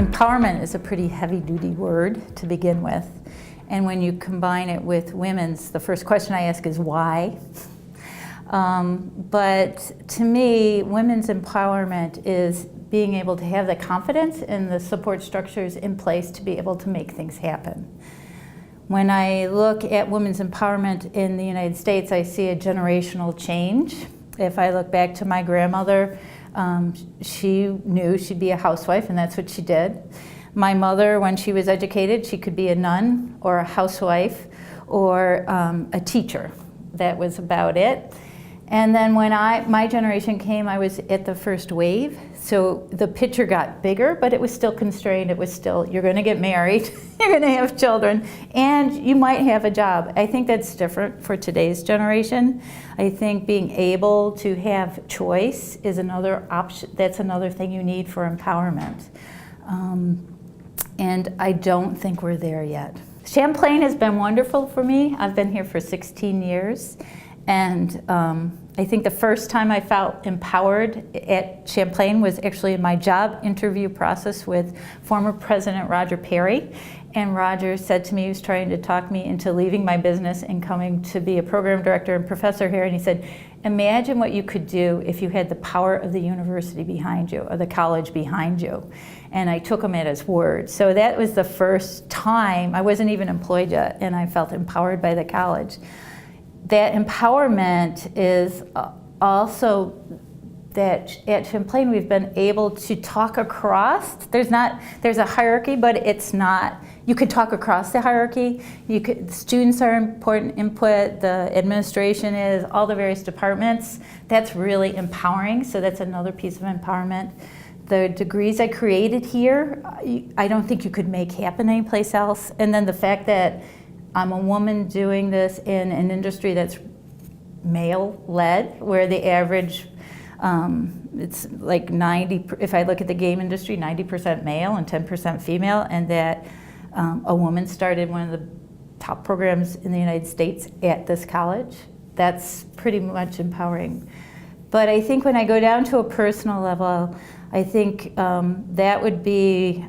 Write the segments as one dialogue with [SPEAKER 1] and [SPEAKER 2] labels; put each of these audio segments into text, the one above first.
[SPEAKER 1] Empowerment is a pretty heavy-duty word to begin with. And when you combine it with women's, the first question I ask is why? But to me, women's empowerment is being able to have the confidence and the support structures in place to be able to make things happen. When I look at women's empowerment in the United States, I see a generational change. If I look back to my grandmother, she knew she'd be a housewife, and that's what she did. My mother, when she was educated, she could be a nun or a housewife or a teacher. That was about it. And then when my generation came, I was at the first wave. So the picture got bigger, but it was still constrained. It was still, you're going to get married, you're going to have children, and you might have a job. I think that's different for today's generation. I think being able to have choice is another option. That's another thing you need for empowerment. And I don't think we're there yet. Champlain has been wonderful for me. I've been here for 16 years. And I think the first time I felt empowered at Champlain was actually in my job interview process with former President Roger Perry. And Roger said to me, he was trying to talk me into leaving my business and coming to be a program director and professor here. And he said, imagine what you could do if you had the power of the university behind you, or the college behind you. And I took him at his word. So that was the first time, I wasn't even employed yet, and I felt empowered by the college. That empowerment is also that at Champlain we've been able to talk across. There's a hierarchy, but it's not, you could talk across the hierarchy. The students are important input, the administration is, all the various departments. That's really empowering, so that's another piece of empowerment. The degrees I created here, I don't think you could make happen anyplace else. And then the fact that I'm a woman doing this in an industry that's male-led, where the average, it's like 90, if I look at the game industry, 90% male and 10% female, and that a woman started one of the top programs in the United States at this college. That's pretty much empowering. But I think when I go down to a personal level, I think that would be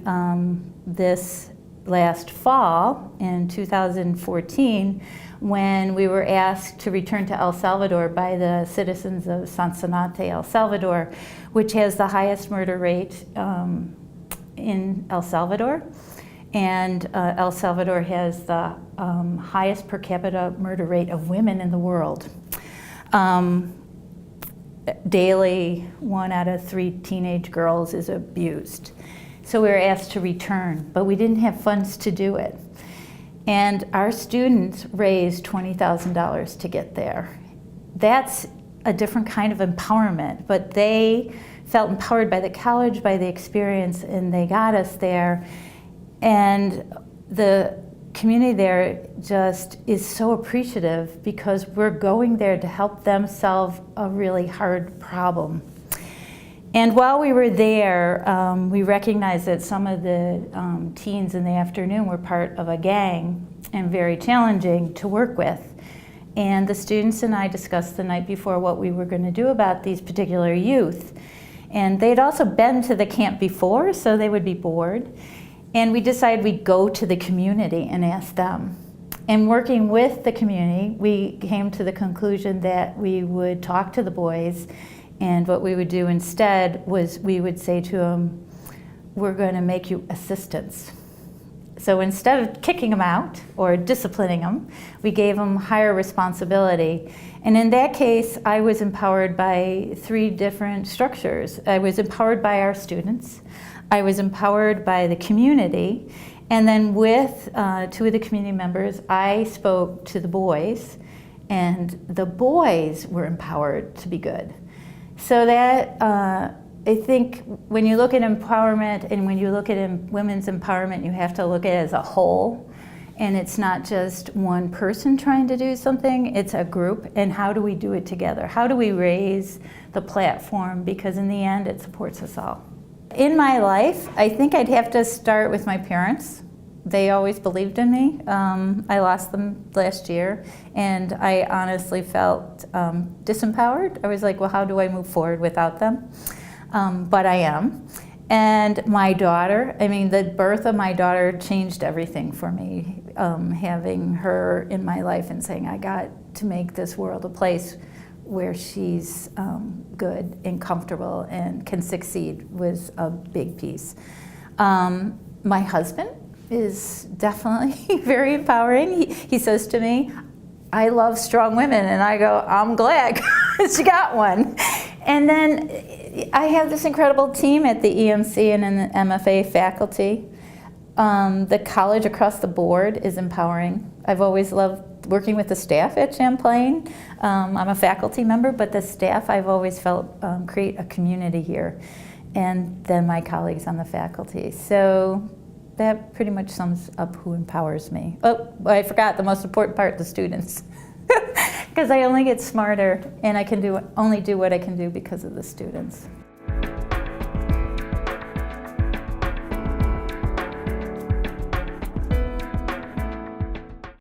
[SPEAKER 1] this last fall in 2014 when we were asked to return to El Salvador by the citizens of Sonsonate, El Salvador, which has the highest murder rate in El Salvador. And El Salvador has the highest per capita murder rate of women in the world. Daily, 1 out of 3 teenage girls is abused. So we were asked to return, but we didn't have funds to do it. And our students raised $20,000 to get there. That's a different kind of empowerment, but they felt empowered by the college, by the experience, and they got us there. And the community there just is so appreciative because we're going there to help them solve a really hard problem. And while we were there, we recognized that some of the teens in the afternoon were part of a gang and very challenging to work with. And the students and I discussed the night before what we were going to do about these particular youth. And they'd also been to the camp before, so they would be bored. And we decided we'd go to the community and ask them. And working with the community, we came to the conclusion that we would talk to the boys. And what we would do instead was we would say to them, we're going to make you assistants. So instead of kicking them out or disciplining them, we gave them higher responsibility. And in that case, I was empowered by 3 different structures. I was empowered by our students. I was empowered by the community. And then with 2 of the community members, I spoke to the boys. And the boys were empowered to be good. So that, I think when you look at empowerment and when you look at women's empowerment, you have to look at it as a whole. And it's not just one person trying to do something, it's a group. And how do we do it together? How do we raise the platform? Because in the end, it supports us all. In my life, I think I'd have to start with my parents. They always believed in me. I lost them last year, and I honestly felt disempowered. I was like, well, how do I move forward without them? But I am. And my daughter, I mean, the birth of my daughter changed everything for me. Having her in my life and saying, I got to make this world a place where she's good and comfortable and can succeed was a big piece. My husband is definitely very empowering. He says to me, I love strong women, and I go, I'm glad she got one. And then I have this incredible team at the EMC and in the MFA faculty. The college across the board is empowering. I've always loved working with the staff at Champlain. I'm a faculty member, but the staff I've always felt create a community here. And then my colleagues on the faculty. So that pretty much sums up who empowers me. Oh, I forgot the most important part, the students. Because I only get smarter, and I can only do what I can do because of the students.